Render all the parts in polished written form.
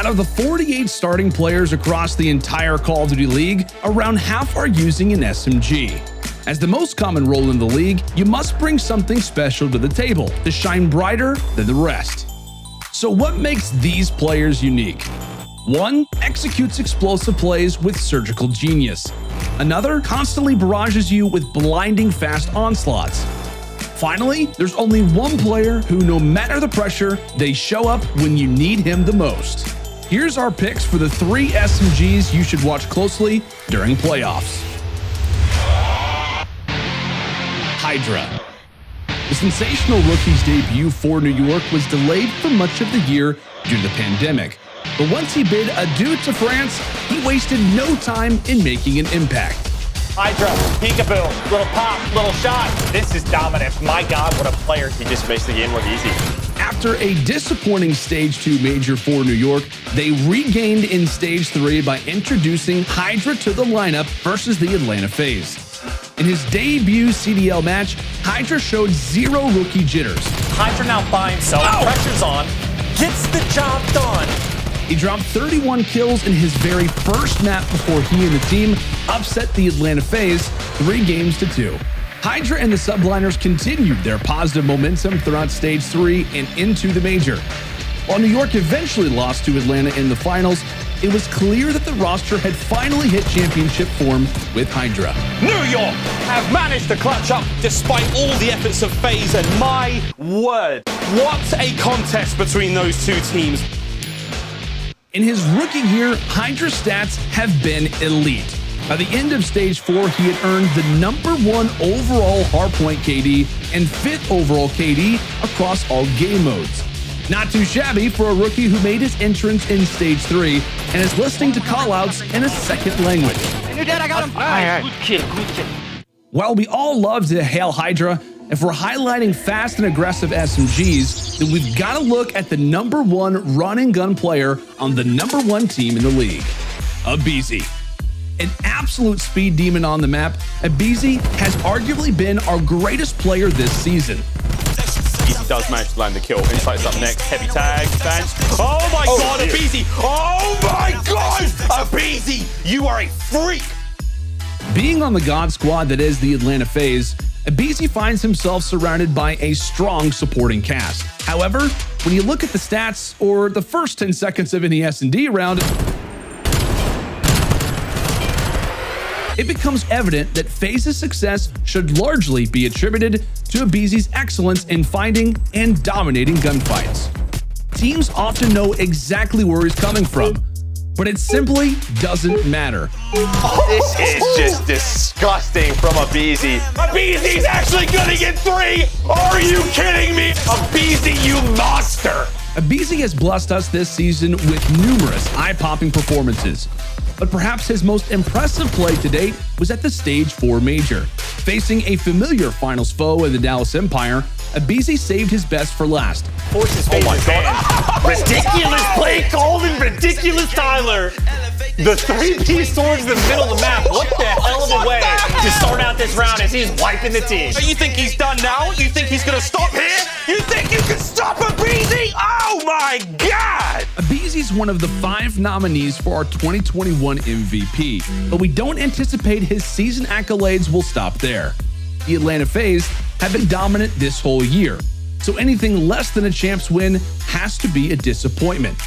Out of the 48 starting players across the entire Call of Duty League, around half are using an SMG. As the most common role in the league, you must bring something special to the table to shine brighter than the rest. So what makes these players unique? One executes explosive plays with surgical genius. Another constantly barrages you with blinding fast onslaughts. Finally, there's only one player who, no matter the pressure, they show up when you need him the most. Here's our picks for the 3 SMGs you should watch closely during playoffs. HyDra. The sensational rookie's debut for New York was delayed for much of the year due to the pandemic. But once he bid adieu to France, he wasted no time in making an impact. HyDra, peekaboo, little pop, little shot. This is dominant. My God, what a player. He just makes the game look easy. After a disappointing Stage 2 major for New York, they regained in Stage 3 by introducing HyDra to the lineup versus the Atlanta FaZe. In his debut CDL match, HyDra showed zero rookie jitters. HyDra now by himself, pressure's on, gets the job done. He dropped 31 kills in his very first map before he and the team upset the Atlanta FaZe 3-2. HyDra and the Subliners continued their positive momentum throughout Stage 3 and into the major. While New York eventually lost to Atlanta in the finals, it was clear that the roster had finally hit championship form with HyDra. New York have managed to clutch up despite all the efforts of FaZe, and my word, what a contest between those two teams. In his rookie year, HyDra's stats have been elite. By the end of Stage 4, he had earned the #1 overall hardpoint KD and 5th overall KD across all game modes. Not too shabby for a rookie who made his entrance in Stage 3 and is listening to callouts in a second language. You're dead, I got him. All right. Good kill. While we all love to hail HyDra, if we're highlighting fast and aggressive SMGs, then we've got to look at the #1 run and gun player on the #1 team in the league, aBeZy. An absolute speed demon on the map, aBeZy has arguably been our greatest player this season. He does manage to land the kill. Insight's up next. Heavy tag. Bench. Oh my God, aBeZy. Oh my God, aBeZy. You are a freak. Being on the God Squad that is the Atlanta FaZe, aBeZy finds himself surrounded by a strong supporting cast. However, when you look at the stats or the first 10 seconds of any S&D round, it becomes evident that FaZe's success should largely be attributed to aBeZy's excellence in finding and dominating gunfights. Teams often know exactly where he's coming from, but it simply doesn't matter. This is just disgusting from aBeZy. aBeZy's actually gonna get 3. Are you kidding me? aBeZy, you monster. aBeZy has blessed us this season with numerous eye-popping performances. But perhaps his most impressive play to date was at the Stage 4 major. Facing a familiar finals foe in the Dallas Empire, aBeZy saved his best for last. Forces FaZe ridiculous play called in ridiculous Tyler. The 3-piece swords in the middle of the map. What the hell of a way to start out this round as he's wiping the team. You think he's done now? You think he's gonna stop here? You think you can stop aBeZy? Oh my God! aBeZy's one of the 5 nominees for our 2021 MVP, but we don't anticipate his season accolades will stop there. The Atlanta FaZe have been dominant this whole year, so anything less than a champs win has to be a disappointment.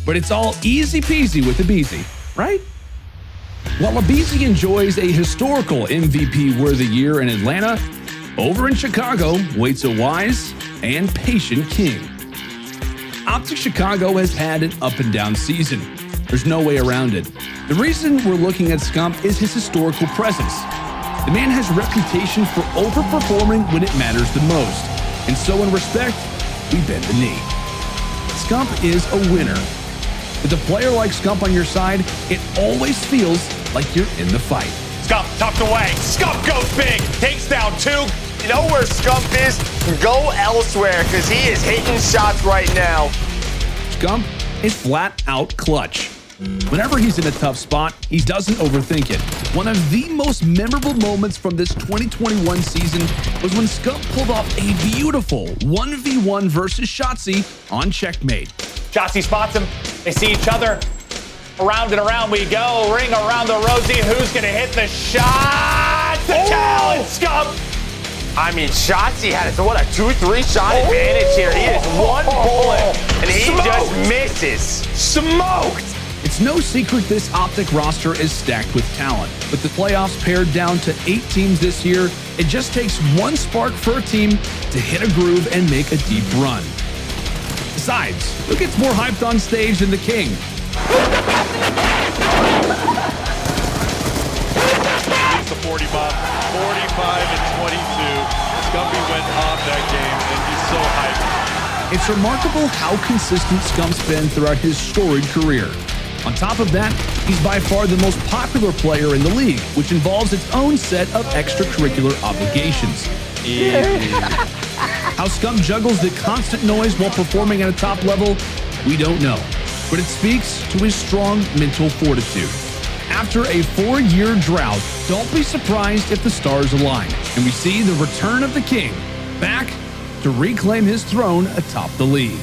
But it's all easy peasy with aBeZy, right? While aBeZy enjoys a historical MVP-worthy year in Atlanta, over in Chicago waits a wise and patient king. OpTic Chicago has had an up-and-down season. There's no way around it. The reason we're looking at Scump is his historical presence. The man has a reputation for overperforming when it matters the most, and so in respect, we bend the knee. Scump is a winner. With a player like Scump on your side, it always feels like you're in the fight. Scump tucked away. Scump goes big. Takes down 2. You know where Scump is? Go elsewhere, because he is hitting shots right now. Scump is flat out clutch. Whenever he's in a tough spot, he doesn't overthink it. One of the most memorable moments from this 2021 season was when Scump pulled off a beautiful 1v1 versus Shotzzy on Checkmate. Shotzzy spots him, They see each other. Around and around we go. Ring around the rosy. Who's going to hit the shot? The talent, Scump. I mean, Shotzzy had it. So what, a 2-3 shot advantage here. He is one bullet, and he just misses. Smoked. It's no secret this OpTic roster is stacked with talent. With the playoffs pared down to 8 teams this year, it just takes one spark for a team to hit a groove and make a deep run. Besides, who gets more hyped on stage than the king? It's the 40 bomb, 45 and 22. Scumpy went off that game, and he's so hyped. It's remarkable how consistent Scump's been throughout his storied career. On top of that, he's by far the most popular player in the league, which involves its own set of extracurricular obligations. How Scump juggles the constant noise while performing at a top level, we don't know, but it speaks to his strong mental fortitude. After a 4-year drought, don't be surprised if the stars align and we see the return of the king back to reclaim his throne atop the league.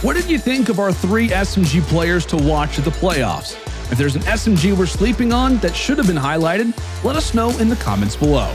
What did you think of our 3 SMG players to watch at the playoffs? If there's an SMG we're sleeping on that should have been highlighted, let us know in the comments below.